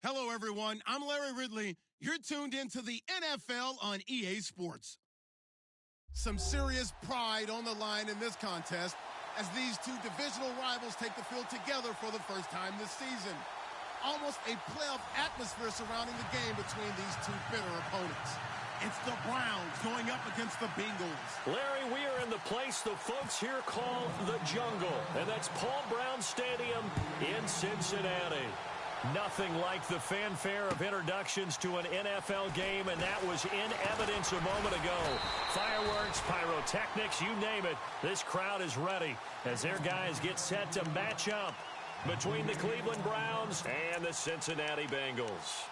Hello, everyone. I'm Larry Ridley. You're tuned into the NFL on EA Sports. Some serious pride on the line in this contest as these two divisional rivals take the field together for the first time this season. Almost a playoff atmosphere surrounding the game between these two bitter opponents. It's the Browns going up against the Bengals. Larry, we are in the place the folks here call the Jungle, and that's Paul Brown Stadium in Cincinnati. Nothing like the fanfare of introductions to an NFL game, and that was in evidence a moment ago. Fireworks, pyrotechnics, you name it. This crowd is ready as their guys get set to match up between the Cleveland Browns and the Cincinnati Bengals.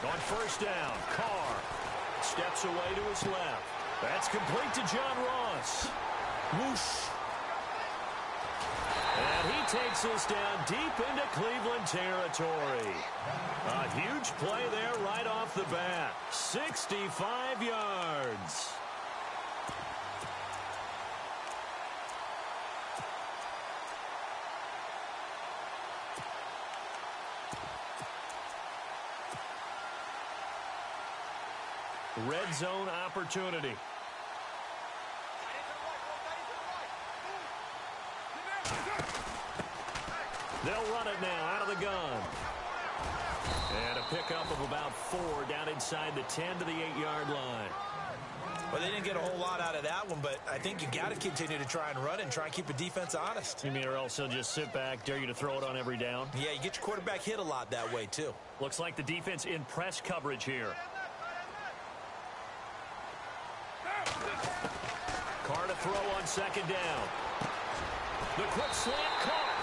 On first down, Carr steps away to his left. That's complete to John Ross. Whoosh. And he takes us down deep into Cleveland territory. A huge play there right off the bat. 65 yards. Red zone opportunity. They'll run it now out of the gun. And a pickup of about 4 down inside the 10 to the 8-yard line. Well, they didn't get a whole lot out of that one, but I think you got to continue to try and run and try and keep the defense honest. You mean or else he'll just sit back, dare you to throw it on every down? Yeah, you get your quarterback hit a lot that way, too. Looks like the defense in press coverage here. Carr to throw on second down. The quick slant caught.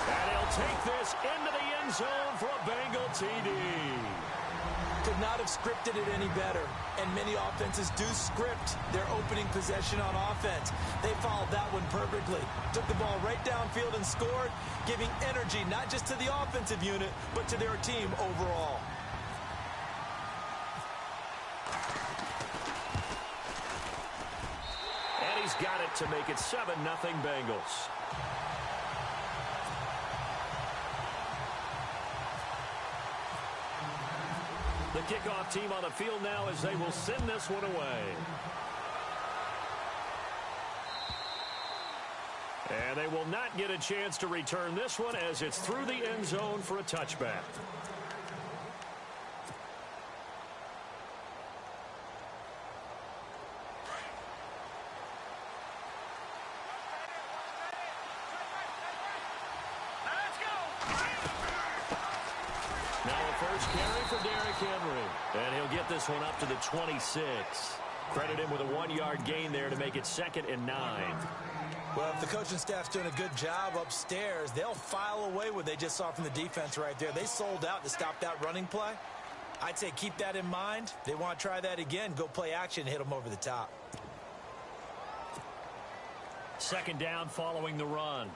And he'll take this into the end zone for a Bengal TD. Could not have scripted it any better. And many offenses do script their opening possession on offense. They followed that one perfectly. Took the ball right downfield and scored, giving energy not just to the offensive unit, but to their team overall. He's got it to make it 7-0 Bengals. The kickoff team on the field now as they will send this one away. And they will not get a chance to return this one as it's through the end zone for a touchback. First carry for Derrick Henry. And he'll get this one up to the 26. Credit him with a 1-yard gain there to make it 2nd and 9. Well, if the coaching staff's doing a good job upstairs, they'll file away what they just saw from the defense right there. They sold out to stop that running play. I'd say keep that in mind. They want to try that again. Go play action and hit them over the top. Second down following the run.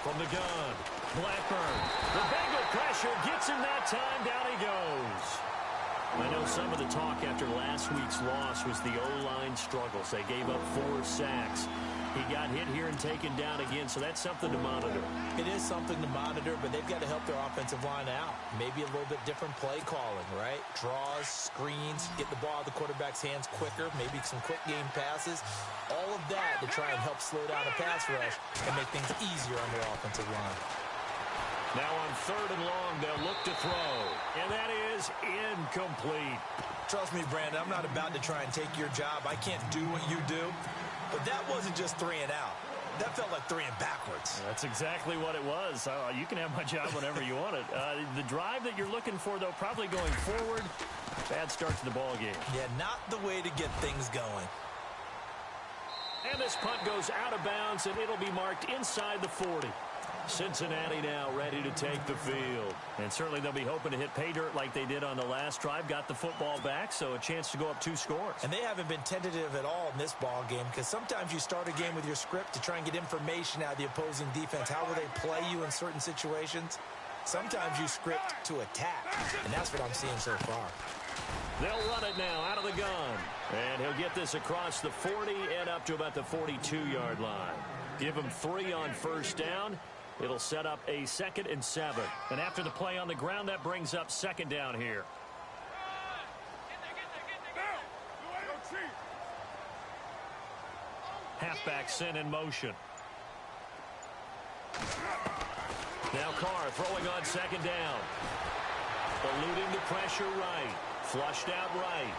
From the gun, Blackburn. The Bengal pressure gets him that time. Down he goes. I know some of the talk after last week's loss was the O-line struggles. They gave up 4 sacks. He got hit here and taken down again, so that's something to monitor. It is something to monitor, but they've got to help their offensive line out. Maybe a little bit different play calling, right? Draws, screens, get the ball out of the quarterback's hands quicker, maybe some quick game passes. All of that to try and help slow down a pass rush and make things easier on their offensive line. Now on 3rd and long, they'll look to throw. And that is incomplete. Trust me, Brandon, I'm not about to try and take your job. I can't do what you do. But that wasn't just 3 and out. That felt like 3 and backwards. That's exactly what it was. You can have my job whenever you want it. The drive that you're looking for, though, probably going forward. Bad start to the ball game. Yeah, not the way to get things going. And this punt goes out of bounds, and it'll be marked inside the 40. Cincinnati now ready to take the field. And certainly they'll be hoping to hit pay dirt like they did on the last drive. Got the football back, so a chance to go up 2 scores. And they haven't been tentative at all in this ball game, because sometimes you start a game with your script to try and get information out of the opposing defense. How will they play you in certain situations? Sometimes you script to attack, and that's what I'm seeing so far. They'll run it now out of the gun. And he'll get this across the 40 and up to about the 42-yard line. Give him 3 on first down. It'll set up a 2nd and 7. And after the play on the ground, that brings up 2nd down here. Halfback sent in motion. Now Carr throwing on 2nd down. Eluding the pressure right. Flushed out right.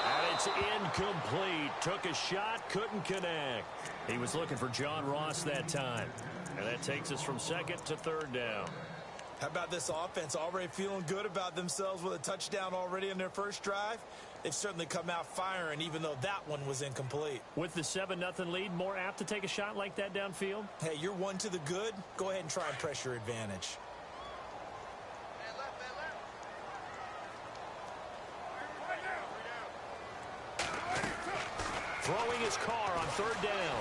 And it's incomplete. Took a shot, couldn't connect. He was looking for John Ross that time. And that takes us from 2nd to 3rd down. How about this offense already feeling good about themselves with a touchdown already in their first drive? They've certainly come out firing, even though that one was incomplete. With the 7-0 lead, more apt to take a shot like that downfield? Hey, you're one to the good. Go ahead and try and press your advantage. Throwing his Carr on 3rd down.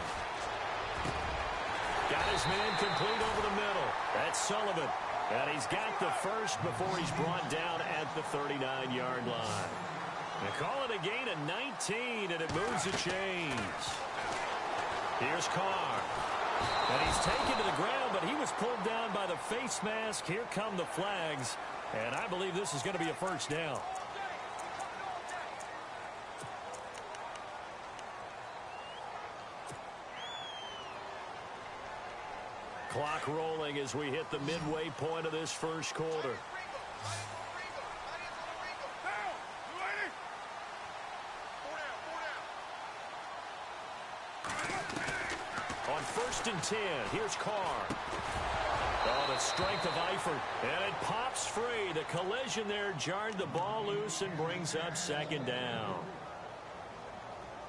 Got his man complete over the middle. That's Sullivan. And he's got the first before he's brought down at the 39-yard line. They call it a gain of 19, and it moves the chains. Here's Carr. And he's taken to the ground, but he was pulled down by the face mask. Here come the flags. And I believe this is going to be a first down. Clock rolling as we hit the midway point of this first quarter. On 1st and 10, here's Carr. Oh, the strength of Eifert. And it pops free. The collision there jarred the ball loose and brings up 2nd down.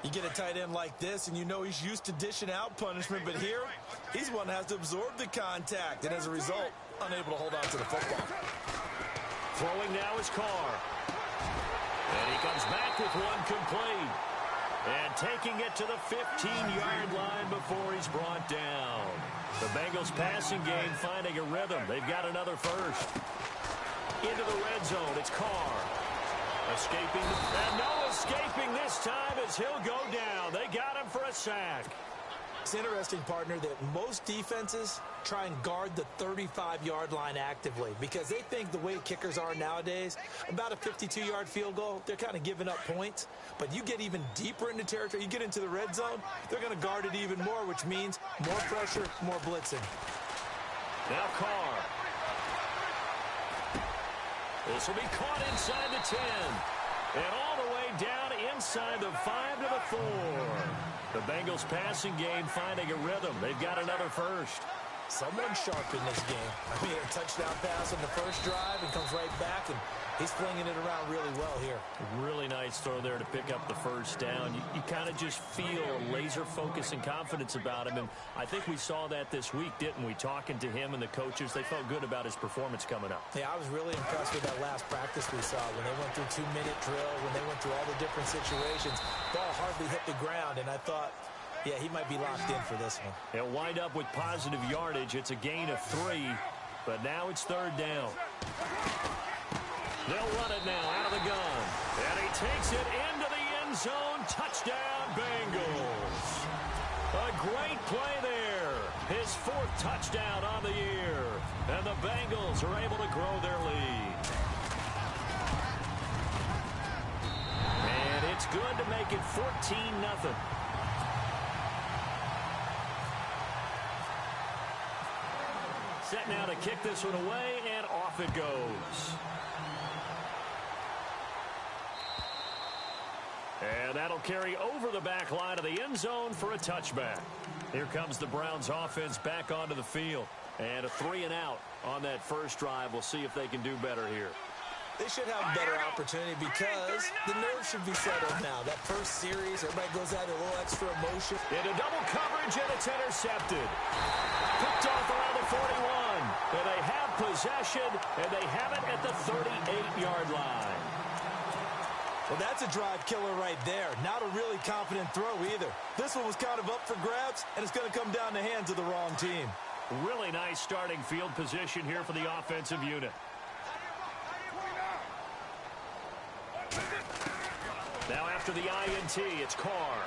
You get a tight end like this, and you know he's used to dishing out punishment, but here, he's one that has to absorb the contact, and as a result, unable to hold on to the football. Throwing now is Carr. And he comes back with one complete. And taking it to the 15-yard line before he's brought down. The Bengals passing game finding a rhythm. They've got another first. Into the red zone, it's Carr. Escaping, and no escaping this time as he'll go down. They got him for a sack. It's interesting, partner, that most defenses try and guard the 35-yard line actively because they think the way kickers are nowadays, about a 52-yard field goal, they're kind of giving up points. But you get even deeper into territory, you get into the red zone, they're going to guard it even more, which means more pressure, more blitzing. Now Carr. This will be caught inside the 10. And all the way down inside the 5 to the 4. The Bengals passing game finding a rhythm. They've got another first. Someone sharp in this game. I mean, a touchdown pass on the first drive and comes right back, and he's flinging it around really well here. Really nice throw there to pick up the first down. You kind of just feel laser focus and confidence about him, and I think we saw that this week, didn't we? Talking to him and the coaches, they felt good about his performance coming up. Yeah, I was really impressed with that last practice we saw when they went through 2-minute drill, when they went through all the different situations. Ball hardly hit the ground, and I thought, yeah, he might be locked in for this one. They'll wind up with positive yardage. It's a gain of 3, but now it's 3rd down. They'll run it now out of the gun. And he takes it into the end zone. Touchdown, Bengals. A great play there. His 4th touchdown on the year. And the Bengals are able to grow their lead. And it's good to make it 14-0. Set now to kick this one away, and off it goes. And that'll carry over the back line of the end zone for a touchback. Here comes the Browns offense back onto the field. And a 3-and-out on that first drive. We'll see if they can do better here. They should have a better opportunity because the nerves should be settled now. That first series, everybody goes out a little extra emotion. Into double coverage, and it's intercepted. Picked off around the 41. And they have possession, and they have it at the 38-yard line. Well, that's a drive killer right there. Not a really confident throw either. This one was kind of up for grabs, and it's going to come down the hands of the wrong team. Really nice starting field position here for the offensive unit. Now after the INT, it's Carr.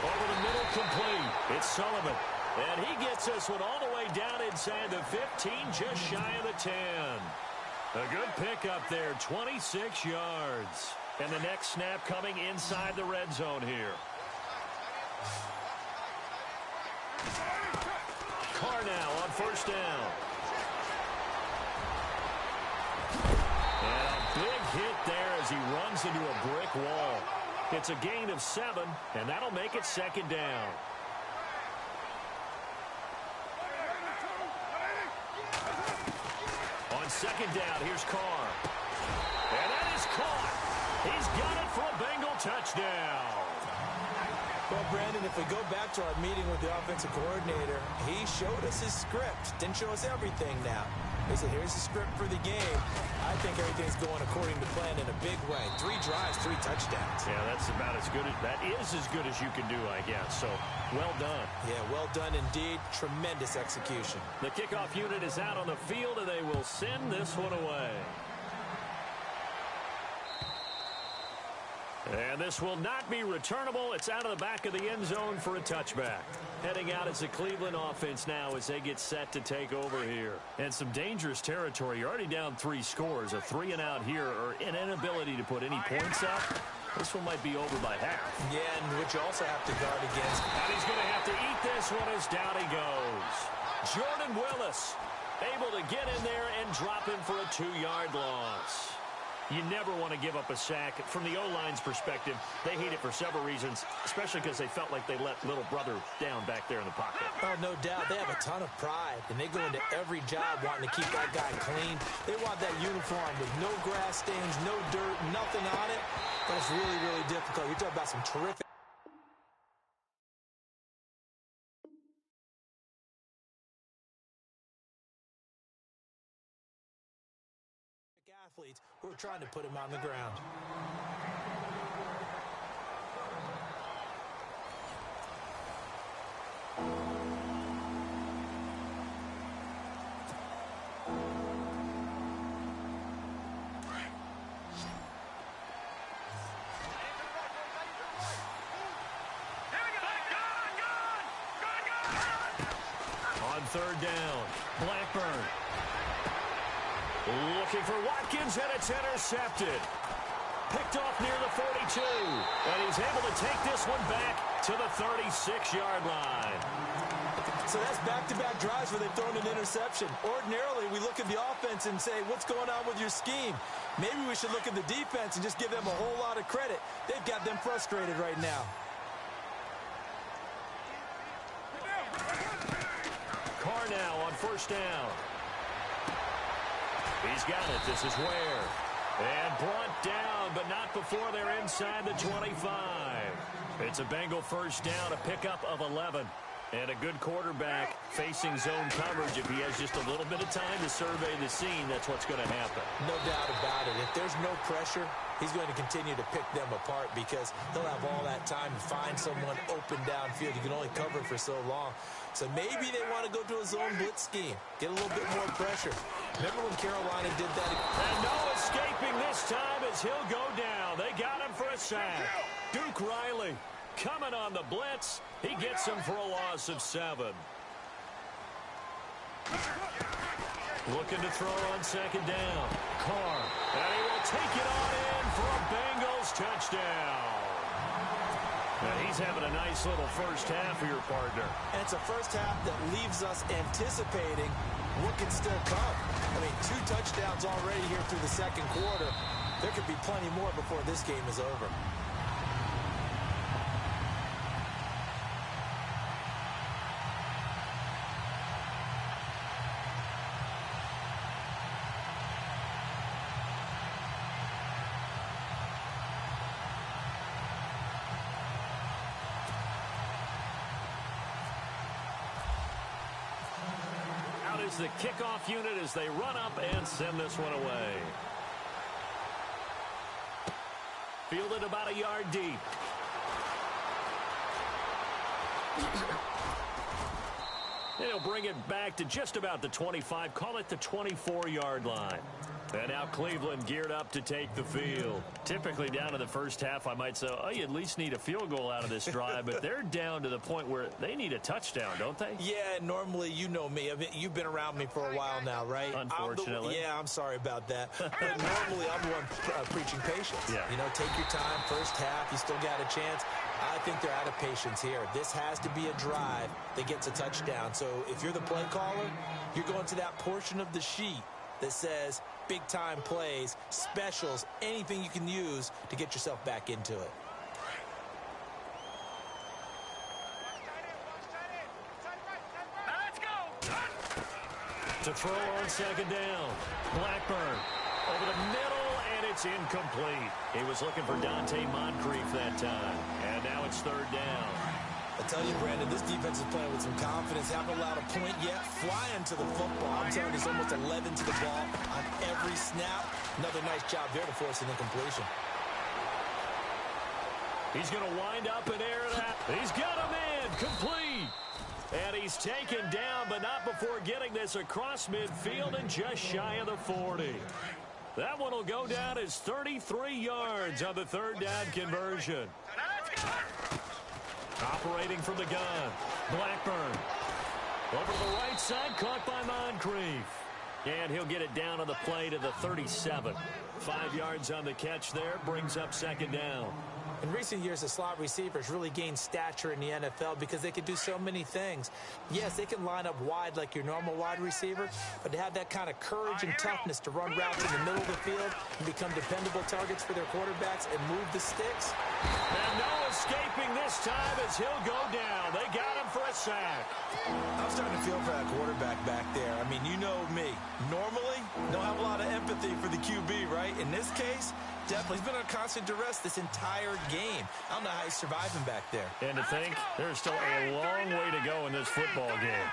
Over the middle, complete. It's Sullivan. And he gets this one all the way down inside the 15, just shy of the 10. A good pickup there, 26 yards. And the next snap coming inside the red zone here. Carr now on first down. And a big hit there as he runs into a brick wall. It's a gain of 7, and that'll make it second down. On second down, here's Carr. And that is caught. He's got it for a Bengal touchdown. Well, Brandon, if we go back to our meeting with the offensive coordinator, he showed us his script. Didn't show us everything now. He said, here's the script for the game. I think everything's going according to plan in a big way. 3 drives, 3 touchdowns. Yeah, that's about as good as, that is as good as you can do, I guess. So, well done. Yeah, well done indeed. Tremendous execution. The kickoff unit is out on the field, and they will send this one away. And this will not be returnable. It's out of the back of the end zone for a touchback. Heading out is the Cleveland offense now as they get set to take over here. And some dangerous territory. You're already down 3 scores. A 3-and-out here, or an inability to put any points up. This one might be over by half. Yeah, and which you also have to guard against. And he's going to have to eat this one as down he goes. Jordan Willis able to get in there and drop him for a 2-yard loss. You never want to give up a sack. From the O-line's perspective, they hate it for several reasons, especially because they felt like they let little brother down back there in the pocket. Oh, no doubt. They have a ton of pride, and they go into every job wanting to keep that guy clean. They want that uniform with no grass stains, no dirt, nothing on it. But it's really, really difficult. You're talking about some terrific athletes who are trying to put him on the ground. On third down, Blackburn. Looking for Watkins, and it's intercepted. Picked off near the 42. And he's able to take this one back to the 36-yard line. So that's back-to-back drives where they've thrown an interception. Ordinarily, we look at the offense and say, what's going on with your scheme? Maybe we should look at the defense and just give them a whole lot of credit. They've got them frustrated right now. Carr now on first down. He's got it. This is Ware. And brought down, but not before they're inside the 25. It's a Bengal first down, a pickup of 11. And a good quarterback facing zone coverage. If he has just a little bit of time to survey the scene, that's what's going to happen. No doubt about it. If there's no pressure, he's going to continue to pick them apart because he'll have all that time to find someone open downfield. You can only cover for so long. So maybe they want to go to a zone blitz scheme, get a little bit more pressure. Remember when Carolina did that? And no escaping this time as he'll go down. They got him for a sack. Duke Riley coming on the blitz. He gets him for a loss of 7. Looking to throw on second down. Carr. And he will take it on in for a Bengals touchdown. And he's having a nice little first half for your partner. And it's a first half that leaves us anticipating what can still come. I mean, 2 touchdowns already here through the second quarter. There could be plenty more before this game is over. is the kickoff unit as they run up and send this one away. Fielded about a yard deep. And he'll bring it back to just about the 25, call it the 24-yard line. And now Cleveland geared up to take the field. Typically down to the first half, I might say, oh, you at least need a field goal out of this drive, but they're down to the point where they need a touchdown, don't they? Yeah, normally, you know me. I mean, you've been around me for a while now, right? Unfortunately. I'm sorry about that. But normally, I'm the one preaching patience. Yeah. You know, take your time, first half, you still got a chance. I think they're out of patience here. This has to be a drive that gets a touchdown. So if you're the play caller, you're going to that portion of the sheet that says big-time plays, specials, anything you can use to get yourself back into it. To throw on second down. Blackburn over the middle, and it's incomplete. He was looking for Dante Moncrief that time, and now it's third down. I tell you, Brandon, this defense is playing with some confidence. Haven't allowed a point yet. Flying to the football. I'm telling you, there's almost 11 to the ball on every snap. Another nice job there to force an incompletion. He's going to wind up and air it out. He's got him in. Complete. And he's taken down, but not before getting this across midfield and just shy of the 40. That one will go down as 33 yards on the third down conversion. Operating from the gun, Blackburn. Over to the right side, caught by Moncrief. And he'll get it down on the play to the 37. 5 yards on the catch there, brings up second down. In recent years, the slot receivers really gained stature in the NFL because they can do so many things. Yes, they can line up wide like your normal wide receiver, but to have that kind of courage and toughness to run routes in the middle of the field and become dependable targets for their quarterbacks and move the sticks. And no escaping this time as he'll go down. They got him for a sack. I'm starting to feel for that quarterback back there. I mean, you know me. Normally, don't have a lot of empathy for the QB, right? In this case, definitely. He's been on constant duress this entire game. I don't know how he's surviving back there. And to think, there's still a long way to go in this football game.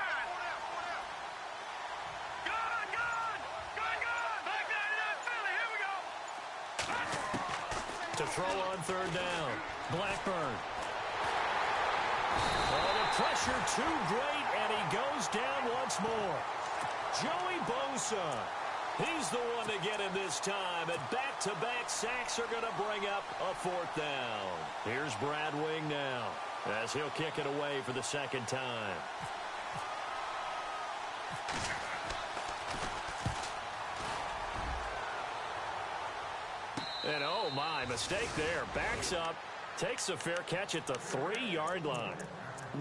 To throw on third down, Blackburn. Oh, the pressure too great, and he goes down once more. Joey Bosa. He's the one to get him this time, and back-to-back sacks are going to bring up a fourth down. Here's Brad Wing now, as he'll kick it away for the second time. And oh my, mistake there. Backs up, takes a fair catch at the 3-yard line.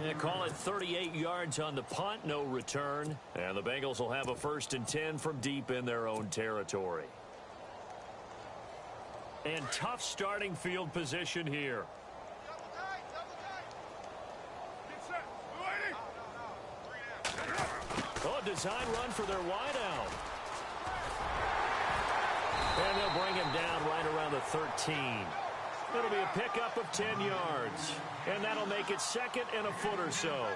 They call it 38 yards on the punt, no return. And the Bengals will have a 1st and 10 from deep in their own territory. And tough starting field position here. Oh, design run for their wideout. And they'll bring him down right around the 13. It'll be a pickup of 10 yards. And that'll make it 2nd and a foot or so.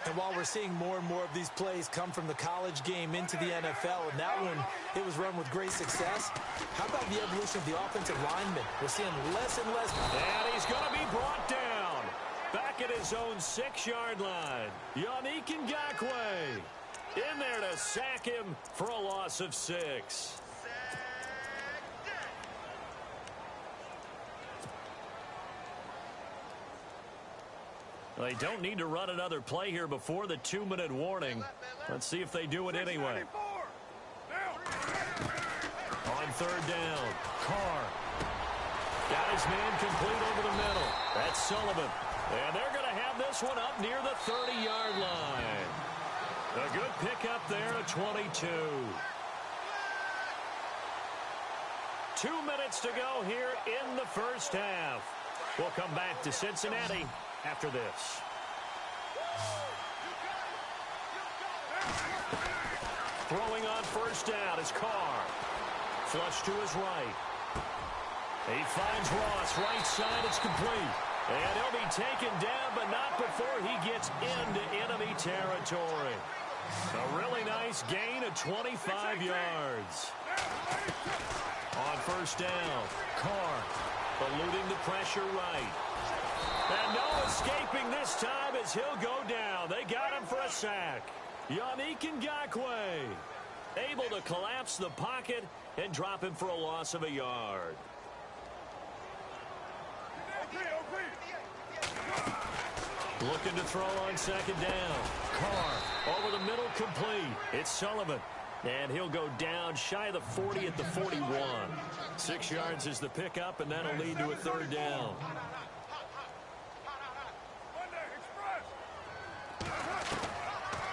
And while we're seeing more and more of these plays come from the college game into the NFL, and that one, it was run with great success, how about the evolution of the offensive lineman? We're seeing less and less. And he's going to be brought down. Back at his own 6-yard line. Yannick Ngakoue in there to sack him for a loss of 6. They don't need to run another play here before the 2-minute warning. Let's see if they do it anyway. On third down, Carr. Got his man complete over the middle. That's Sullivan. And they're going to have this one up near the 30-yard line. A good pickup there at 22. 2 minutes to go here in the first half. We'll come back to Cincinnati after this. Throwing on first down is Carr. Flush to his right. He finds Ross, right side, it's complete. And he'll be taken down, but not before he gets into enemy territory. A really nice gain of 25 yards. On first down, Carr eluding the pressure right. And no escaping this time as he'll go down. They got him for a sack. Yannick Ngakoue able to collapse the pocket and drop him for a loss of a yard. Looking to throw on second down. Carr over the middle, complete. It's Sullivan. And he'll go down shy of the 40 at the 41. 6 yards is the pickup, and that'll lead to a third down.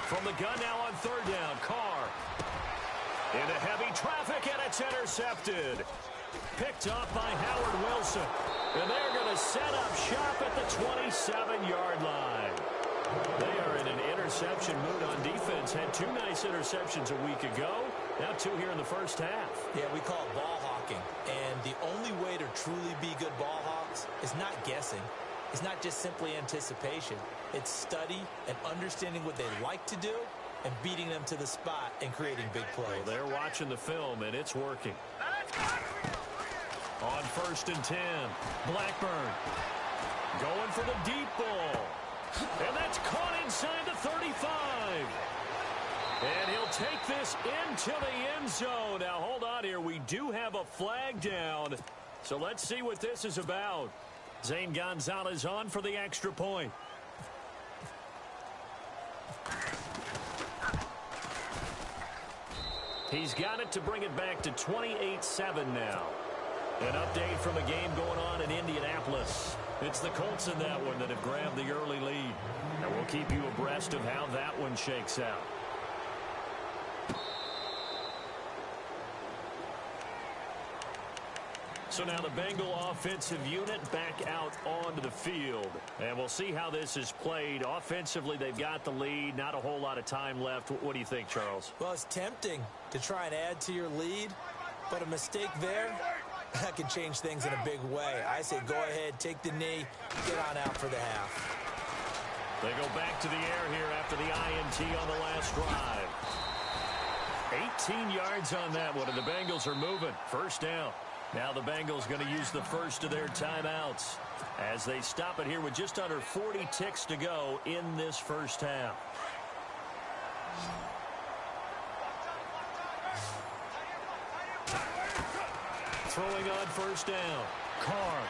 From the gun now on third down, Carr into heavy traffic, and it's intercepted. Picked off by Howard Wilson. And they're going to set up shop at the 27-yard line. They are in an interception mood on defense. Had 2 nice interceptions a week ago. Now 2 here in the first half. Yeah, we call it ball hawking. And the only way to truly be good ball hawks is not guessing. It's not just simply anticipation. It's study and understanding what they like to do and beating them to the spot and creating big plays. Well, they're watching the film, and it's working. On first and 10, Blackburn going for the deep ball. And that's caught inside the 35. And he'll take this into the end zone. Now, hold on here. We do have a flag down. So let's see what this is about. Zane Gonzalez on for the extra point. He's got it to bring it back to 28-7 now. An update from a game going on in Indianapolis. It's the Colts in that one that have grabbed the early lead. And we'll keep you abreast of how that one shakes out. So now the Bengal offensive unit back out onto the field. And we'll see how this is played. Offensively, they've got the lead. Not a whole lot of time left. What do you think, Charles? Well, it's tempting to try and add to your lead. But a mistake there, that can change things in a big way. I say go ahead, take the knee, get on out for the half. They go back to the air here after the INT on the last drive. 18 yards on that one, and the Bengals are moving. First down. Now the Bengals going to use the first of their timeouts as they stop it here with just under 40 ticks to go in this first half. Throwing on first down. Carr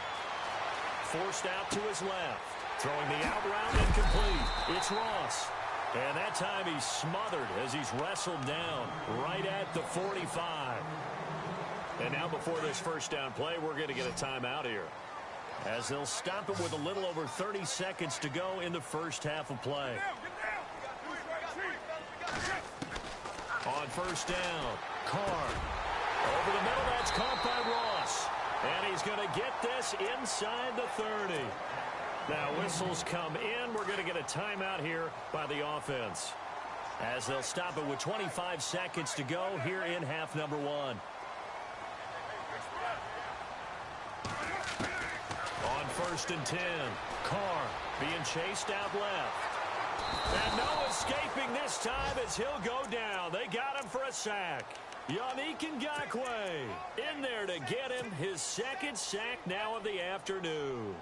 forced out to his left. Throwing the out route incomplete. It's Ross. And that time he's smothered as he's wrestled down right at the 45. And now before this first down play, we're going to get a timeout here, as they'll stop it with a little over 30 seconds to go in the first half of play. On first down, Carr. Over the middle, that's caught by Ross. And he's going to get this inside the 30. Now whistles come in. We're going to get a timeout here by the offense, as they'll stop it with 25 seconds to go here in half number 1. On first and 10, Carr being chased out left. And no escaping this time as he'll go down. They got him for a sack. Yannick Ngakoue in there to get him his second sack now of the afternoon.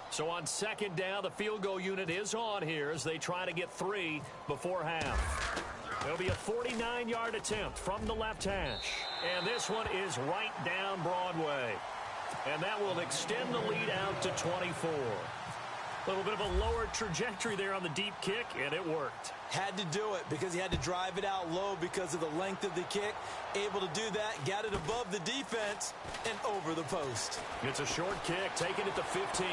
So on second down, the field goal unit is on here as they try to get 3 before half. It'll be a 49-yard attempt from the left hash. And this one is right down Broadway. And that will extend the lead out to 24. A little bit of a lower trajectory there on the deep kick, and it worked. Had to do it because he had to drive it out low because of the length of the kick. Able to do that, got it above the defense, and over the post. It's a short kick, taking it to 15.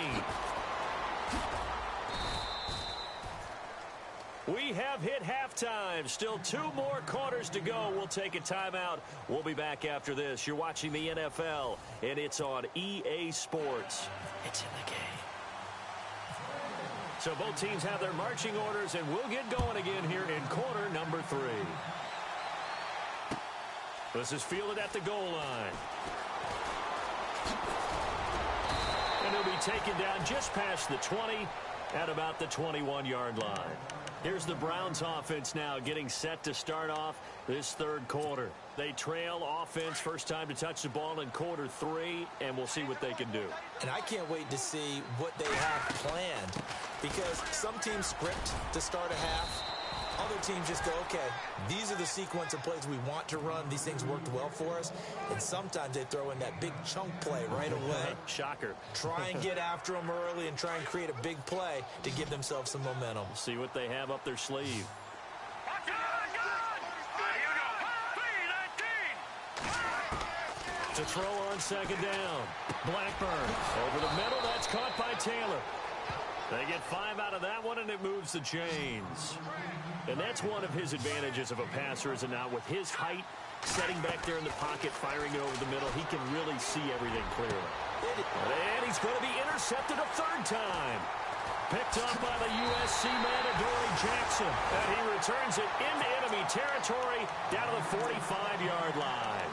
We have hit halftime. Still 2 more quarters to go. We'll take a timeout. We'll be back after this. You're watching the NFL, and it's on EA Sports. It's in the game. So both teams have their marching orders, and we'll get going again here in quarter number 3. This is fielded at the goal line. And he'll be taken down just past the 20 at about the 21-yard line. Here's the Browns offense now getting set to start off this third quarter. They trail offense, first time to touch the ball in quarter 3, and we'll see what they can do. And I can't wait to see what they have planned, because some teams script to start a half. Other teams just go, okay, these are the sequence of plays we want to run. These things worked well for us. And sometimes they throw in that big chunk play right away. Shocker. Try and get after them early and try and create a big play to give themselves some momentum. See what they have up their sleeve. To throw on second down. Blackburn over the middle. That's caught by Taylor. They get 5 out of that one, and it moves the chains. And that's one of his advantages of a passer, is it not? With his height, setting back there in the pocket, firing it over the middle, he can really see everything clearly. And he's going to be intercepted a third time. Picked up by the USC man, Adoree Jackson. And he returns it into enemy territory down to the 45-yard line.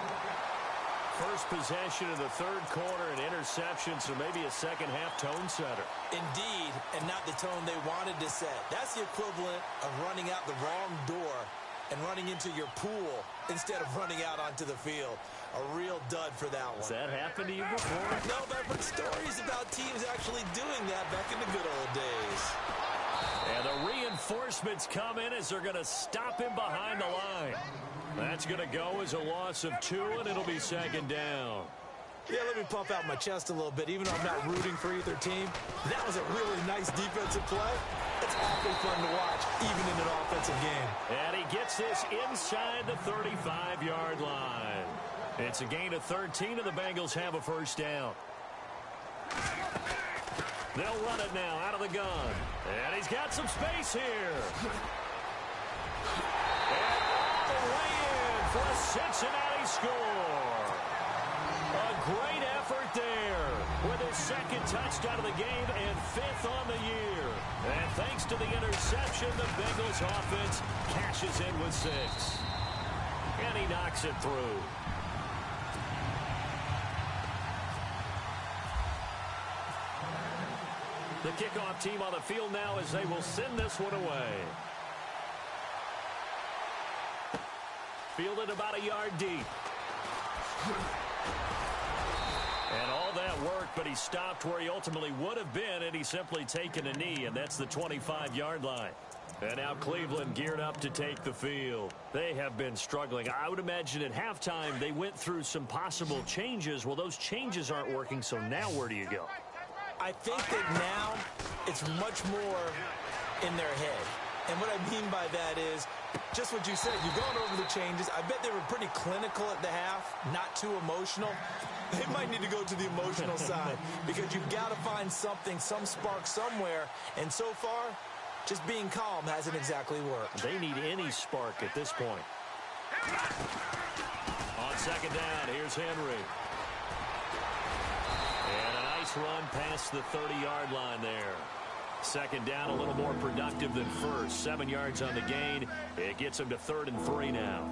First possession of the third quarter, an interception, so maybe a second-half tone setter. Indeed, and not the tone they wanted to set. That's the equivalent of running out the wrong door and running into your pool instead of running out onto the field. A real dud for that one. Has that happened to you before? No, but I've heard stories about teams actually doing that back in the good old days. And the reinforcements come in as they're going to stop him behind the line. That's going to go as a loss of 2, and it'll be second down. Yeah, let me pump out my chest a little bit, even though I'm not rooting for either team. That was a really nice defensive play. It's awfully fun to watch, even in an offensive game. And he gets this inside the 35-yard line. It's a gain of 13, and the Bengals have a first down. They'll run it now out of the gun. And he's got some space here. And all the way in for a Cincinnati score. A great effort there with his second touchdown of the game and 5th on the year. And thanks to the interception, the Bengals offense cashes in with 6. And he knocks it through. The kickoff team on the field now as they will send this one away. Fielded about a yard deep. And all that work, but he stopped where he ultimately would have been, and he's simply taken a knee, and that's the 25-yard line. And now Cleveland geared up to take the field. They have been struggling. I would imagine at halftime they went through some possible changes. Well, those changes aren't working, so now where do you go? I think that now it's much more in their head. And what I mean by that is just what you said. You're going over the changes. I bet they were pretty clinical at the half, not too emotional. They might need to go to the emotional side because you've got to find something, some spark somewhere. And so far, just being calm hasn't exactly worked. They need any spark at this point. On second down, here's Henry. And a nice run past the 30-yard line there. Second down, a little more productive than first. 7 yards on the gain. It gets him to 3rd and 3 now.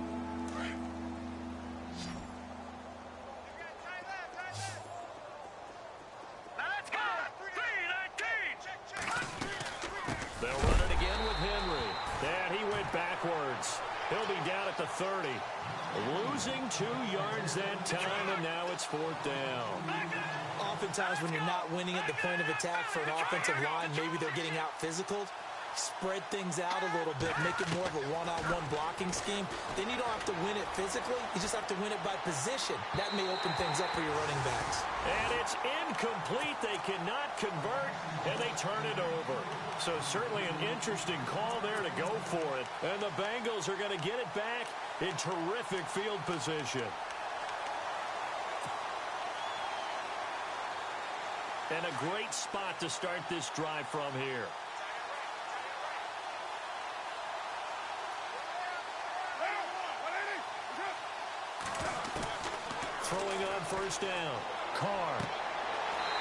They'll run it again with Henry. And he went backwards. He'll be down at the 30. Losing 2 yards that time, and now it's 4th down. Oftentimes when you're not winning at the point of attack for an offensive line, maybe they're getting out physical. Spread things out a little bit, make it more of a one-on-one blocking scheme. Then you don't have to win it physically. You just have to win it by position. That may open things up for your running backs. And it's incomplete. They cannot convert, and they turn it over. So certainly an interesting call there to go for it. And the Bengals are going to get it back in terrific field position. And a great spot to start this drive from here. Throwing on first down. Carr.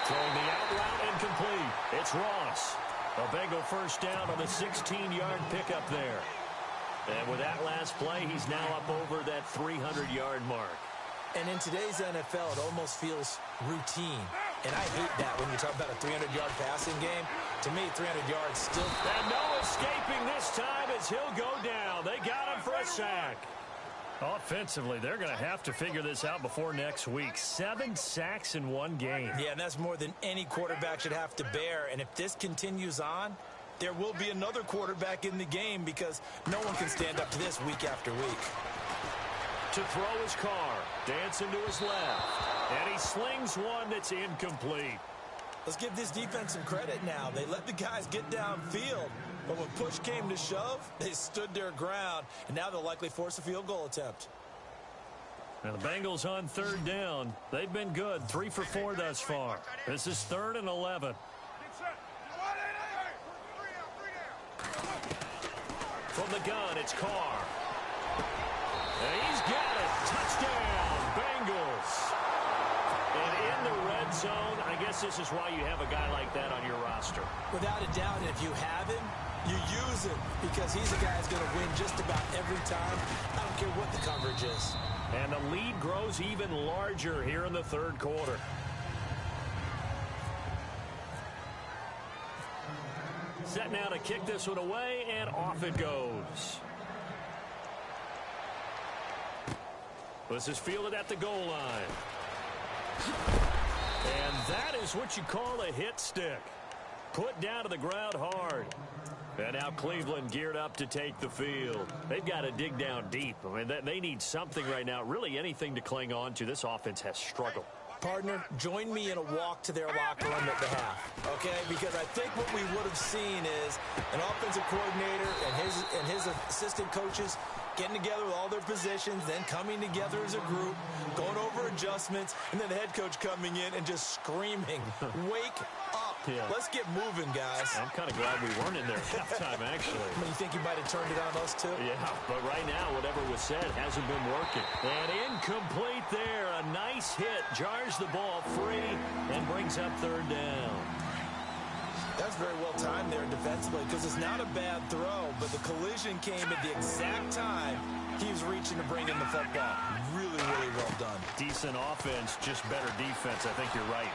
Throwing the out route incomplete. It's Ross. A Bengal first down on the 16-yard pickup there. And with that last play, he's now up over that 300-yard mark. And in today's NFL, it almost feels routine. And I hate that when you talk about a 300-yard passing game. To me, 300 yards still... And no escaping this time as he'll go down. They got him for a sack. Offensively, they're going to have to figure this out before next week. 7 sacks in one game. Yeah, and that's more than any quarterback should have to bear. And if this continues on, there will be another quarterback in the game because no one can stand up to this week after week. To throw his car, dancing to his left. And he slings one that's incomplete. Let's give this defense some credit now. They let the guys get downfield. But when push came to shove, they stood their ground. And now they'll likely force a field goal attempt. Now the Bengals on 3rd down. They've been good. 3 for 4 thus far. This is 3rd and 11. From the gun, it's Carr. And he's got it. Touchdown, Bengals. And in the red zone, I guess this is why you have a guy like that on your roster. Without a doubt, if you have him, you use him because he's a guy who's going to win just about every time. I don't care what the coverage is. And the lead grows even larger here in the 3rd quarter. Set now to kick this one away, and off it goes. This is fielded at the goal line. And that is what you call a hit stick. Put down to the ground hard. And now Cleveland geared up to take the field. They've got to dig down deep. I mean, they need something right now, really anything to cling on to. This offense has struggled. Partner, join me in a walk to their locker room at the half, okay? Because I think what we would have seen is an offensive coordinator and his assistant coaches getting together with all their positions, then coming together as a group, going over adjustments, and then the head coach coming in and just screaming, wake up. Yeah. Let's get moving, guys. I'm kind of glad we weren't in there at halftime, actually. I mean, you think you might have turned it on us, too? Yeah, but right now, whatever was said hasn't been working. And incomplete there. A nice hit. Jars the ball free and brings up 3rd down. That's very well timed there defensively because it's not a bad throw, but the collision came at the exact time he was reaching to bring in the football. Really, really well done. Decent offense, just better defense. I think you're right.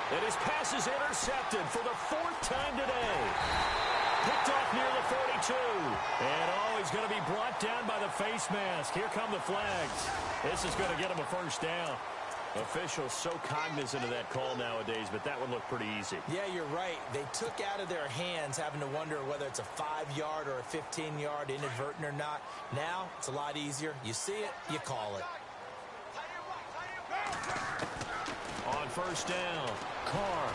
And his pass is intercepted for the 4th time today. Picked off near the 42. And, he's going to be brought down by the face mask. Here come the flags. This is going to get him a 1st down. Officials so cognizant of that call nowadays, but that one looked pretty easy. Yeah, you're right. They took out of their hands having to wonder whether it's a 5-yard or a 15-yard inadvertent or not. Now, it's a lot easier. You see it, you call it. On 1st down, Carr.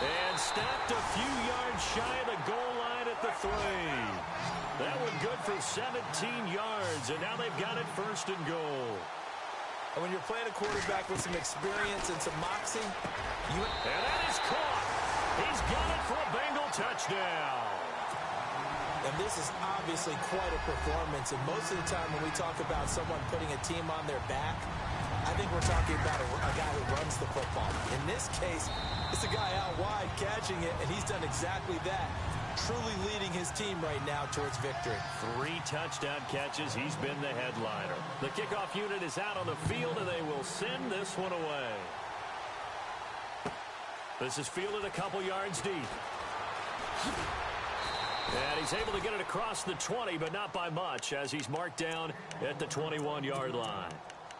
And stopped a few yards shy of the goal line at the 3. That one good for 17 yards, and now they've got it 1st and goal. And when you're playing a quarterback with some experience and some moxie, And that is caught. He's got it for a Bengal touchdown. And this is obviously quite a performance. And most of the time when we talk about someone putting a team on their back, I think we're talking about a guy who runs the football. In this case, it's a guy out wide catching it, and he's done exactly that. Truly leading his team right now towards victory. 3 touchdown catches. He's been the headliner. The kickoff unit is out on the field, and they will send this one away. This is fielded a couple yards deep. And he's able to get it across the 20, but not by much, as he's marked down at the 21-yard line.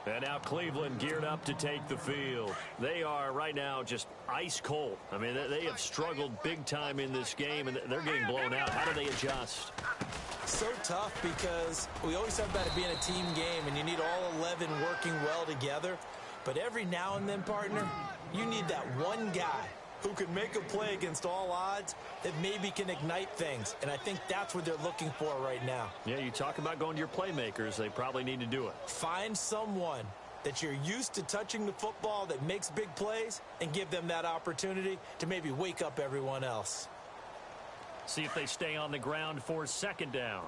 And now Cleveland geared up to take the field. They are right now just ice cold. I mean, they have struggled big time in this game, and they're getting blown out. How do they adjust? So tough because we always talk about it being a team game, and you need all 11 working well together. But every now and then, partner, you need that one guy who can make a play against all odds that maybe can ignite things. And I think that's what they're looking for right now. Yeah, you talk about going to your playmakers. They probably need to do it. Find someone that you're used to touching the football that makes big plays and give them that opportunity to maybe wake up everyone else. See if they stay on the ground for 2nd down.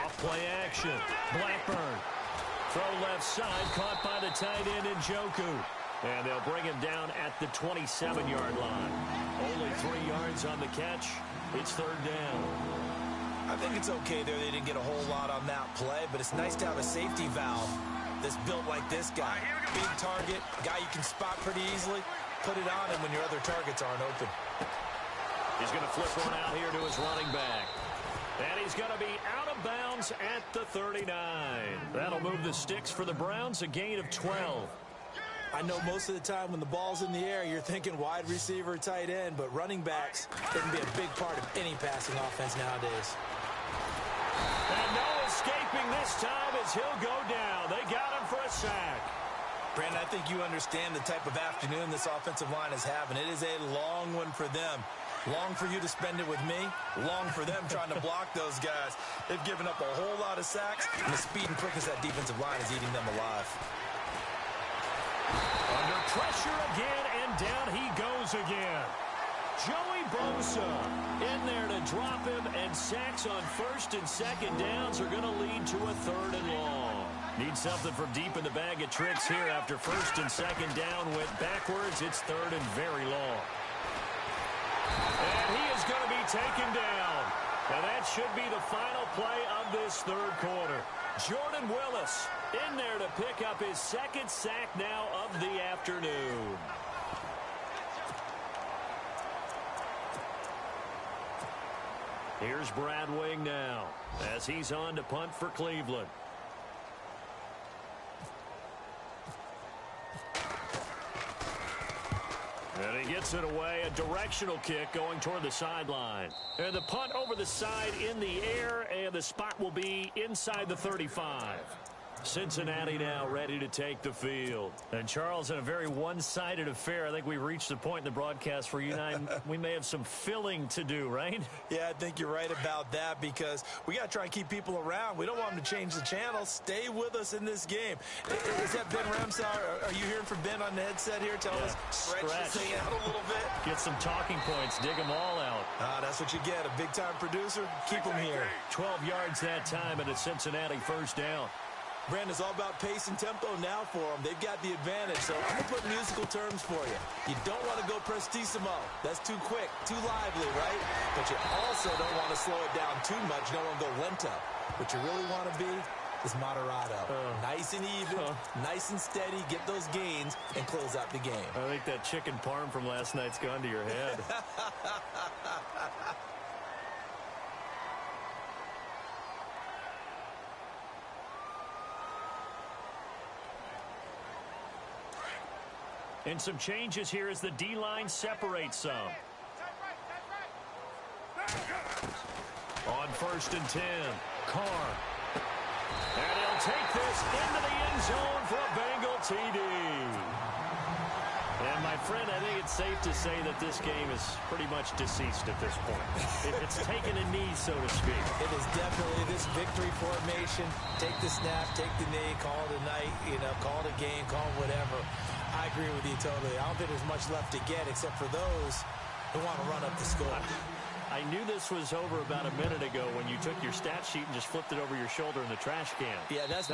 Off play action. Blackburn. Throw left side, caught by the tight end Njoku. And they'll bring him down at the 27-yard line. Only 3 yards on the catch. It's 3rd down. I I think it's okay there. They didn't get a whole lot on that play, but it's nice to have a safety valve that's built like this guy. Big target, guy you can spot pretty easily. Put it on him when your other targets aren't open. He's going to flip one out here to his running back. And he's going to be out of bounds at the 39. That'll move the sticks for the Browns, a gain of 12. I know most of the time when the ball's in the air, you're thinking wide receiver, tight end, but running backs can be a big part of any passing offense nowadays. And no escaping this time as he'll go down. They got him for a sack. Brandon, I think you understand the type of afternoon this offensive line is having. It is a long one for them. Long for you to spend it with me. Long for them trying to block those guys. They've given up a whole lot of sacks, and the speed and quickness of that defensive line is eating them alive. Under pressure again, and down he goes again. Joey Bosa in there to drop him, and sacks on first and second downs are going to lead to a third and long. Need something from deep in the bag of tricks here after first and second down went backwards. It's third and very long. And he is going to be taken down. And that should be the final play of this third quarter. Jordan Willis in there to pick up his second sack now of the afternoon. Here's Brad Wing now as he's on to punt for Cleveland. And he gets it away, a directional kick going toward the sideline. And the punt over the side in the air, and the spot will be inside the 35. Cincinnati now ready to take the field. And Charles, in a very one-sided affair, I think we've reached the point in the broadcast where you and I, we may have some filling to do, right? Yeah, I think you're right about that because we got to try and keep people around. We don't want them to change the channel. Stay with us in this game. Is that Ben Ramsar? Are you hearing from Ben on the headset here? Tell us, stretch this thing out a little bit. Get some talking points. Dig them all out. That's what you get. A big-time producer. Keep them here. 12 yards that time, and a Cincinnati first down. Brandon's all about pace and tempo now for them. They've got the advantage, so I'm going to put musical terms for you. You don't want to go prestissimo. That's too quick, too lively, right? But you also don't want to slow it down too much. You don't want to go lento. What you really want to be is moderato. Nice and even, nice and steady, get those gains, and close out the game. I think that chicken parm from last night's gone to your head. And some changes here as the D-line separates some. On first and 10, Carr. And he'll take this into the end zone for a Bengal TD. And my friend, I think it's safe to say that this game is pretty much deceased at this point. It's taken a knee, so to speak. It is definitely this victory formation. Take the snap, take the knee, call it a night, call it a game, call it whatever. I agree with you totally. I don't think there's much left to get except for those who want to run up the score. I knew this was over about a minute ago when you took your stat sheet and just flipped it over your shoulder in the trash can. Yeah, that's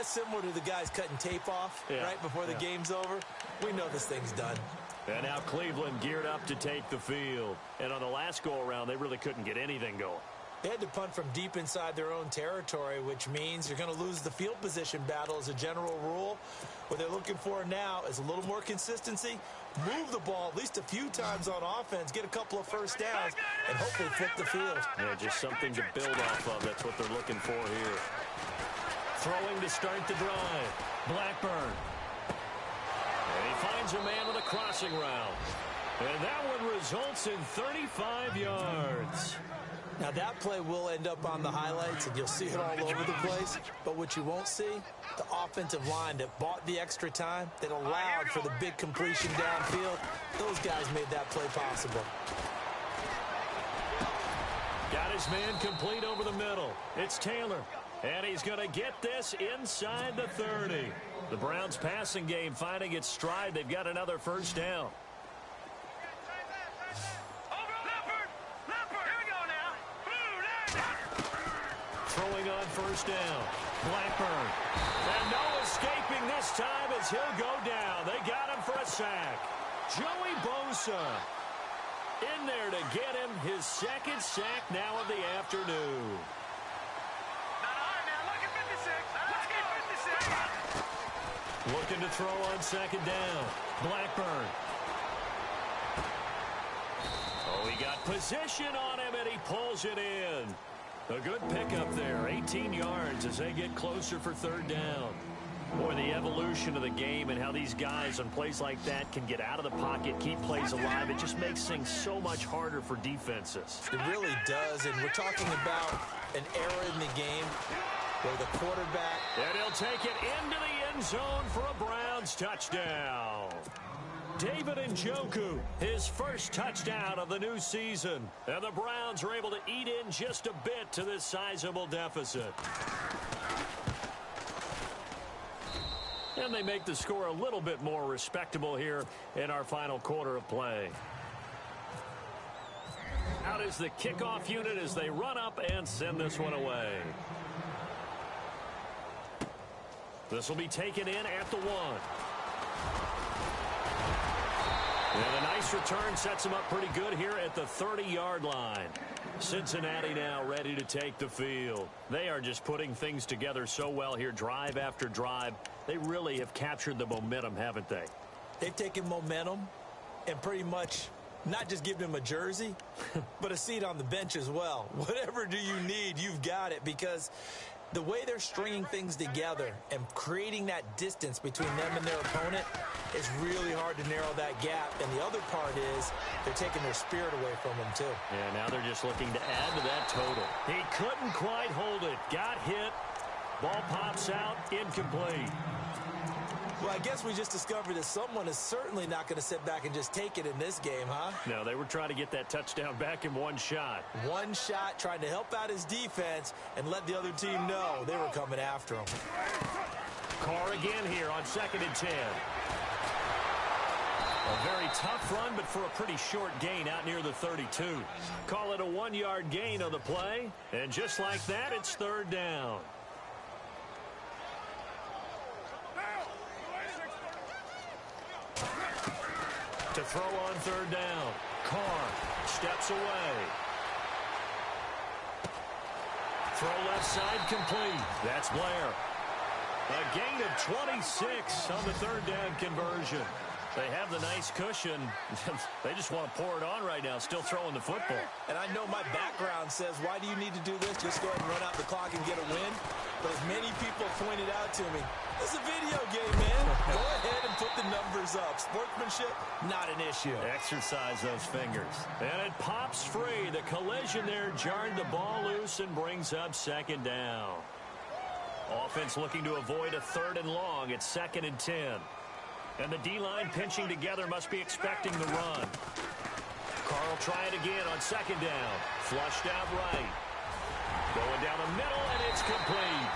similar to the guys cutting tape off right before the game's over. We know this thing's done. And now Cleveland geared up to take the field. And on the last go-around, they really couldn't get anything going. They had to punt from deep inside their own territory, which means you're going to lose the field position battle as a general rule. What they're looking for now is a little more consistency, move the ball at least a few times on offense, get a couple of first downs, and hopefully flip the field. Yeah, just something to build off of. That's what they're looking for here. Throwing to start the drive. Blackburn. And he finds a man with a crossing route. And that one results in 35 yards. Now, that play will end up on the highlights, and you'll see it all over the place. But what you won't see, the offensive line that bought the extra time, that allowed for the big completion downfield, those guys made that play possible. Got his man complete over the middle. It's Taylor. And he's going to get this inside the 30. The Browns' passing game finding its stride. They've got another first down. Throwing on first down. Blackburn. And no escaping this time as he'll go down. They got him for a sack. Joey Bosa in there to get him his second sack now of the afternoon. to throw on second down. Blackburn. Oh, he got position on him, and he pulls it in. A good pickup there, 18 yards as they get closer for third down. Boy, the evolution of the game and how these guys on plays like that can get out of the pocket, keep plays alive, it just makes things so much harder for defenses. It really does, and we're talking about an era in the game where the quarterback... And he'll take it into the end zone for a Browns touchdown. David Njoku, his first touchdown of the new season. And the Browns are able to eat in just a bit to this sizable deficit. And they make the score a little bit more respectable here in our final quarter of play. Out is the kickoff unit as they run up and send this one away. This will be taken in at the 1. And a nice return sets him up pretty good here at the 30-yard line. Cincinnati now ready to take the field. They are just putting things together so well here, drive after drive. They really have captured the momentum, haven't they? They've taken momentum and pretty much not just given him a jersey, but a seat on the bench as well. Whatever do you need, you've got it, because the way they're stringing things together and creating that distance between them and their opponent is really hard to narrow that gap. And the other part is they're taking their spirit away from them, too. Yeah, now they're just looking to add to that total. He couldn't quite hold it. Got hit. Ball pops out. Incomplete. Well, I guess we just discovered that someone is certainly not going to sit back and just take it in this game, huh? No, they were trying to get that touchdown back in one shot. One shot, trying to help out his defense and let the other team know they were coming after him. Carr again here on 2nd and 10. A very tough run, but for a pretty short gain out near the 32. Call it a 1-yard gain on the play. And just like that, it's third down. To throw on third down. Carr steps away. Throw left side complete. That's Blair. A gain of 26 on the third down conversion. They have the nice cushion. They just want to pour it on right now, still throwing the football. And I know my background says, why do you need to do this? Just go ahead and run out the clock and get a win. But as many people pointed out to me, it's a video game, man. Go ahead and put the numbers up. Sportsmanship, not an issue. Exercise those fingers. And it pops free. The collision there jarred the ball loose and brings up second down. Offense looking to avoid a 3rd and long. It's 2nd and 10. And the D-line pinching together must be expecting the run. Carr will try it again on 2nd down. Flushed out right. Going down the middle, and it's complete.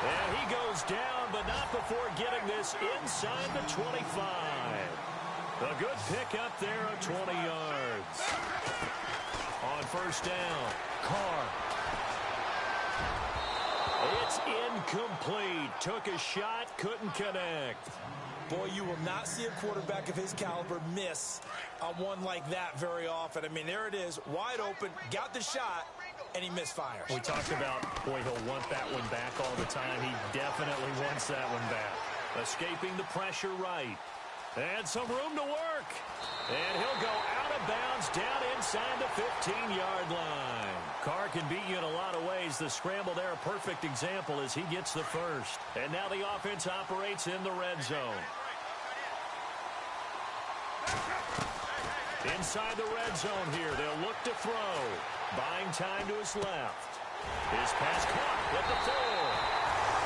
And he goes down, but not before getting this inside the 25. A good pickup there of 20 yards. On first down, Carr. It's incomplete. Took a shot, couldn't connect. Boy, you will not see a quarterback of his caliber miss on one like that very often. I mean, there it is, wide open, got the shot, and he misfires. We talked about, boy, he'll want that one back all the time. He definitely wants that one back. Escaping the pressure right. And some room to work. And he'll go out of bounds down inside the 15-yard line. Carr can beat you in a lot of ways. The scramble there, a perfect example as he gets the first. And now the offense operates in the red zone. Inside the red zone here, they'll look to throw. Buying time to his left. His pass caught at the 4.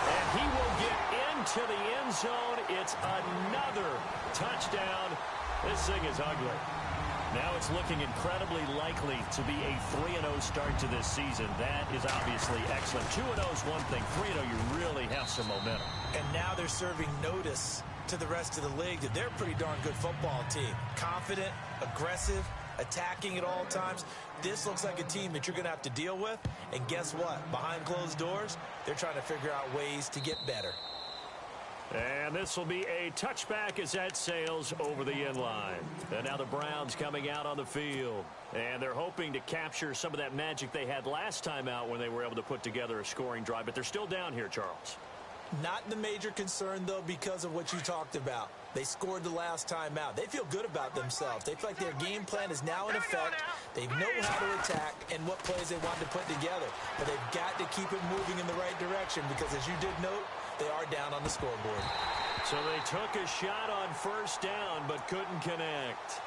And he will get into the end zone. It's another touchdown. This thing is ugly. Now it's looking incredibly likely to be a 3-0 start to this season. That is obviously excellent. 2-0 is one thing. 3-0, you really have some momentum. And now they're serving notice to the rest of the league that they're a pretty darn good football team. Confident, aggressive, attacking at all times. This looks like a team that you're going to have to deal with. And guess what? Behind closed doors, they're trying to figure out ways to get better. And this will be a touchback as that sails over the end line. And now the Browns coming out on the field. And they're hoping to capture some of that magic they had last time out when they were able to put together a scoring drive. But they're still down here, Charles. Not the major concern, though, because of what you talked about. They scored the last time out. They feel good about themselves. They feel like their game plan is now in effect. They know how to attack and what plays they want to put together. But they've got to keep it moving in the right direction because, as you did note, they are down on the scoreboard. So they took a shot on first down but couldn't connect.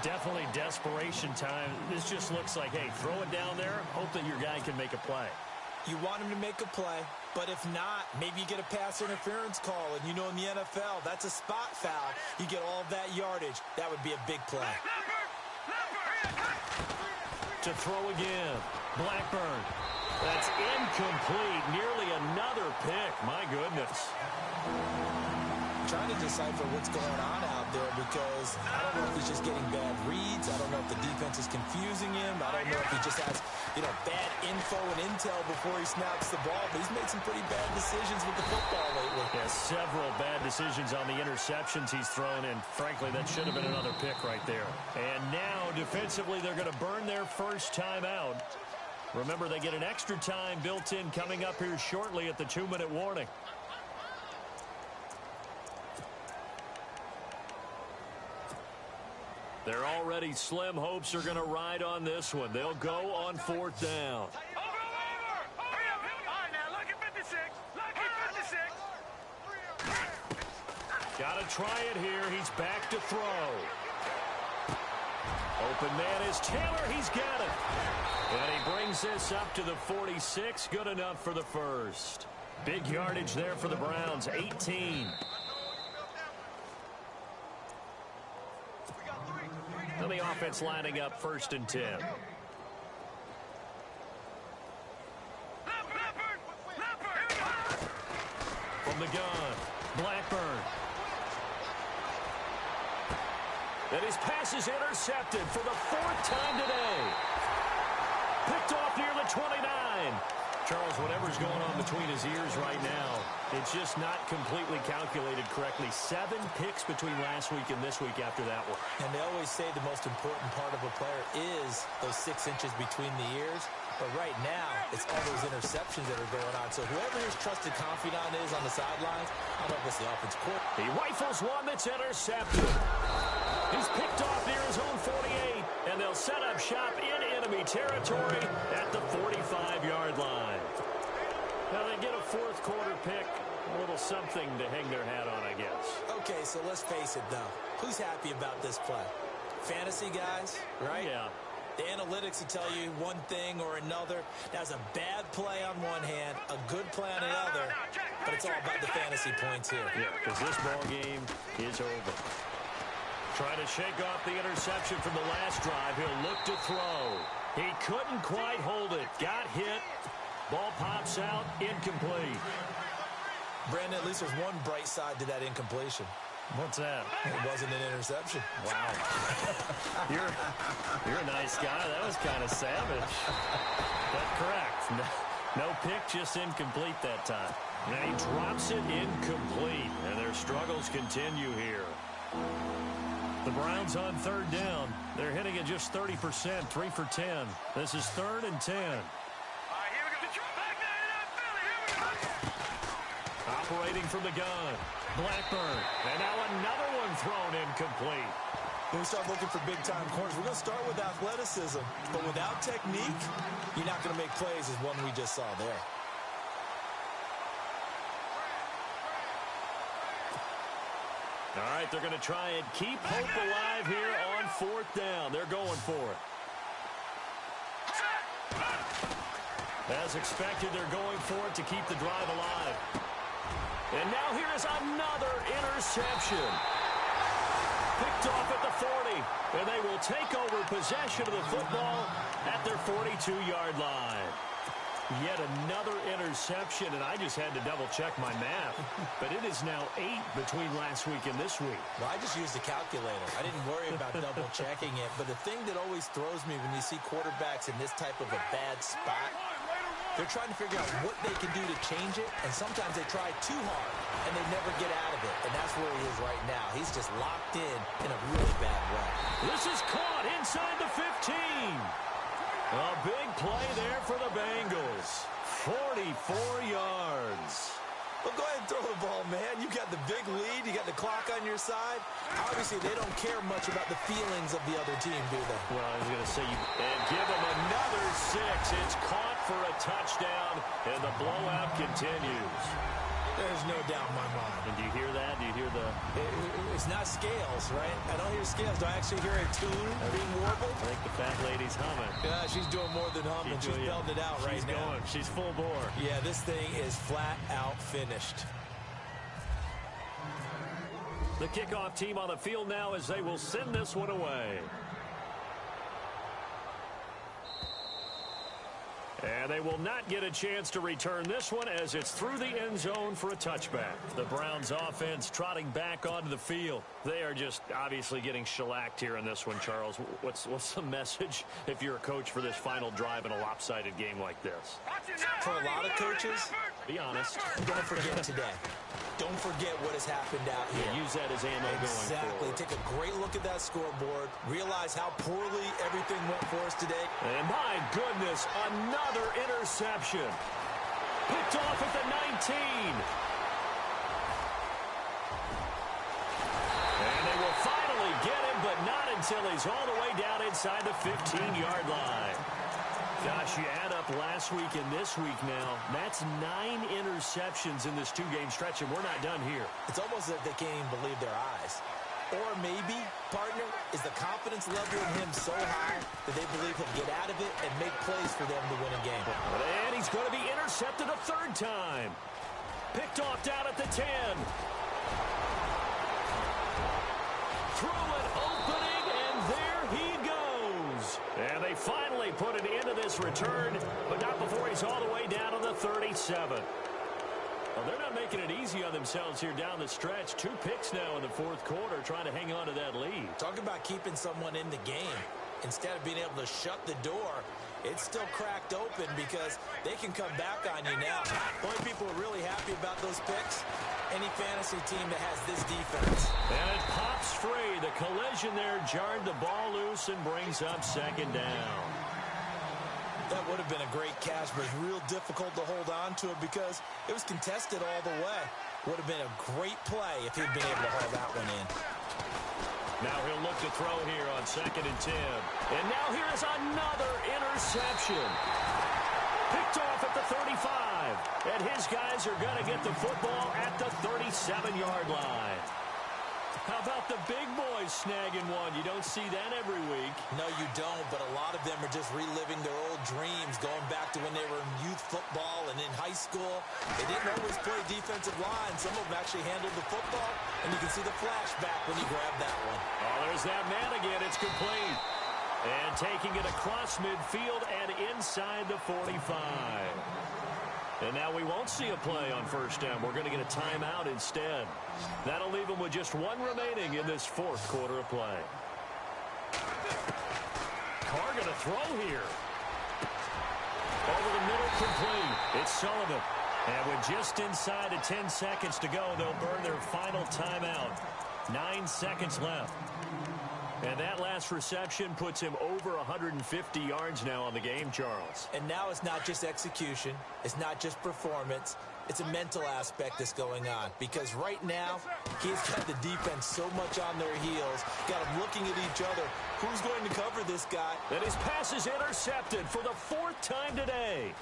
Definitely desperation time. This just looks like, hey, throw it down there, hope that your guy can make a play. You want him to make a play, but if not, maybe you get a pass interference call, and you know in the NFL, that's a spot foul. You get all of that yardage. That would be a big play. To throw again. Blackburn. That's incomplete. Nearly another pick. My goodness. Trying to decipher what's going on out there because I don't know if he's just getting bad reads. I don't know if the defense is confusing him. I don't know if he just has, bad info and intel before he snaps the ball. But he's made some pretty bad decisions with the football lately. Yeah, several bad decisions on the interceptions he's thrown, and frankly, that should have been another pick right there. And now, defensively, they're going to burn their first time out. Remember, they get an extra time built in coming up here shortly at the 2-minute warning. They're already slim hopes are going to ride on this one. They'll go on fourth down. Got to try it here. He's back to throw. Open man is Taylor. He's got it. And he brings this up to the 46. Good enough for the first. Big yardage there for the Browns. 18. And the offense lining up 1st and 10. From the gun, Blackburn. And his pass is intercepted for the 4th time today. Picked off near the 29. Charles, whatever's going on between his ears right now, it's just not completely calculated correctly. 7 picks between last week and this week after that one. And they always say the most important part of a player is those 6 inches between the ears. But right now, it's all those interceptions that are going on. So whoever his trusted confidant is on the sidelines, I don't know if it's the offensive coordinator. He rifles one that's intercepted. He's picked off near his own 48, and they'll set up shop in enemy territory at the 45-yard line. Now they get a 4th quarter pick, a little something to hang their hat on, I guess. Okay, so let's face it, though. Who's happy about this play? Fantasy guys, right? Yeah. The analytics will tell you one thing or another. That's a bad play on one hand, a good play on the other, but it's all about the fantasy points here. Yeah, because this ball game is over. Trying to shake off the interception from the last drive. He'll look to throw. He couldn't quite hold it. Got hit. Ball pops out. Incomplete. Brandon, at least there's one bright side to that incompletion. What's that? It wasn't an interception. Wow. You're a nice guy. That was kind of savage. But correct. No pick, just incomplete that time. And he drops it incomplete. And their struggles continue here. The Browns on 3rd down. They're hitting at just 30%, 3 for 10. This is 3rd and 10. Operating from the gun. Blackburn. And now another one thrown incomplete. When we start looking for big-time corners, we're going to start with athleticism. But without technique, you're not going to make plays as one we just saw there. All right, they're going to try and keep hope alive here on 4th down. They're going for it. As expected, they're going for it to keep the drive alive. And now here is another interception. Picked off at the 40. And they will take over possession of the football at their 42-yard line. Yet another interception, and I just had to double-check my math. But it is now 8 between last week and this week. Well, I just used a calculator. I didn't worry about double-checking it. But the thing that always throws me when you see quarterbacks in this type of a bad spot, they're trying to figure out what they can do to change it, and sometimes they try too hard, and they never get out of it. And that's where he is right now. He's just locked in a really bad way. This is caught inside the 15. A big play there for the Bengals. 44 yards. But go ahead and throw the ball, man. You got the big lead. You got the clock on your side. Obviously, they don't care much about the feelings of the other team, do they? Well, I was going to say, and give them another 6. It's caught for a touchdown, and the blowout continues. There's no doubt in my mind. And do you hear that? Do you hear the... It's not scales, right? I don't hear scales. Do I actually hear a tune being warbled? I think the fat lady's humming. Yeah, she's doing more than humming. She's belting it out right now. She's going. She's full bore. Yeah, this thing is flat out finished. The kickoff team on the field now as they will send this one away. And they will not get a chance to return this one as it's through the end zone for a touchback. The Browns offense trotting back onto the field. They are just obviously getting shellacked here in this one, Charles. What's the message if you're a coach for this final drive in a lopsided game like this? For a lot of coaches, be honest. Don't forget today. Don't forget what has happened out here. Yeah, use that as ammo going forward. Exactly. Take a great look at that scoreboard. Realize how poorly everything went for us today. And my goodness, another interception. Picked off at the 19. And they will finally get him, but not until he's all the way down inside the 15-yard line. Gosh, you add up last week and this week now, that's 9 interceptions in this 2-game stretch, and we're not done here. It's almost as if they can't even believe their eyes. Or maybe, partner, is the confidence level in him so high that they believe he'll get out of it and make plays for them to win a game. And he's going to be intercepted a 3rd time. Picked off down at the 10. Through an opening, and there he goes. And they finally put an end to this return, but not before he's all the way down to the 37. Well, they're not making it easy on themselves here down the stretch. 2 picks now in the 4th quarter, trying to hang on to that lead. Talk about keeping someone in the game. Instead of being able to shut the door, it's still cracked open because they can come back on you now. The only people who are really happy about those picks, any fantasy team that has this defense. And it pops free. The collision there jarred the ball loose and brings up 2nd down. That would have been a great catch, but it's real difficult to hold on to it because it was contested all the way. Would have been a great play if he'd been able to haul that one in. Now he'll look to throw here on 2nd and 10. And now here's another interception. Picked off at the 35. And his guys are going to get the football at the 37-yard line. How about the big boys snagging one? You don't see that every week. No, you don't, but a lot of them are just reliving their old dreams, going back to when they were in youth football and in high school. They didn't always play defensive line. Some of them actually handled the football, and you can see the flashback when you grab that one. Oh, there's that man again. It's complete. And taking it across midfield and inside the 45. And now we won't see a play on 1st down. We're going to get a timeout instead. That'll leave them with just 1 remaining in this 4th quarter of play. Carr going to throw here. Over the middle, complete. It's Sullivan. And with just inside of 10 seconds to go, they'll burn their final timeout. 9 seconds left. And that last reception puts him over 150 yards now on the game, Charles. And now it's not just execution. It's not just performance. It's a mental aspect that's going on. Because right now, he's got the defense so much on their heels. Got them looking at each other. Who's going to cover this guy? And his pass is intercepted for the 4th time today.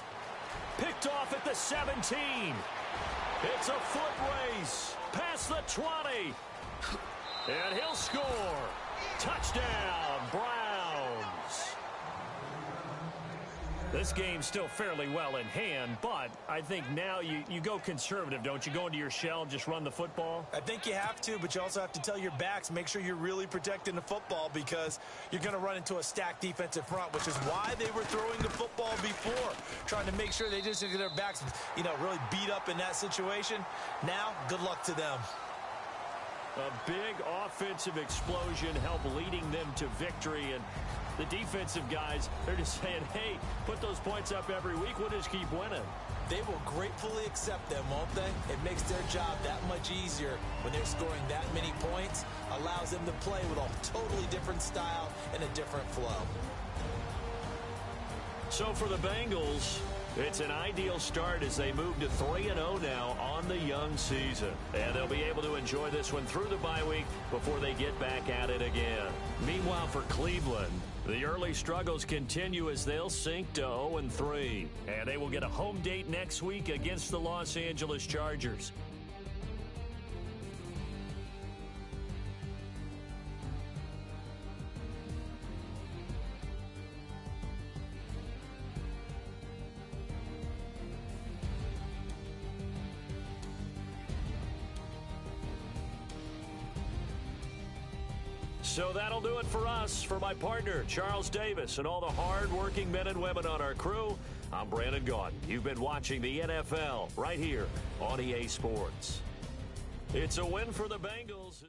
Picked off at the 17. It's a foot race. Past the 20. And he'll score. Touchdown, Browns. This game's still fairly well in hand, but I think now you go conservative, don't you? Go into your shell, just run the football? I think you have to, but you also have to tell your backs, make sure you're really protecting the football because you're going to run into a stacked defensive front, which is why they were throwing the football before, trying to make sure they just get their backs, really beat up in that situation. Now, good luck to them. A big offensive explosion helped leading them to victory, and the defensive guys, they're just saying, hey, put those points up every week, we'll just keep winning. They will gratefully accept them, won't they? It makes their job that much easier when they're scoring that many points, allows them to play with a totally different style and a different flow. So for the Bengals, It's an ideal start as they move to 3-0 now on the young season. And they'll be able to enjoy this one through the bye week before they get back at it again. Meanwhile, for Cleveland, the early struggles continue as they'll sink to 0-3. And they will get a home date next week against the Los Angeles Chargers. So that'll do it for us. For my partner, Charles Davis, and all the hard-working men and women on our crew, I'm Brandon Gaudin. You've been watching the NFL right here on EA Sports. It's a win for the Bengals.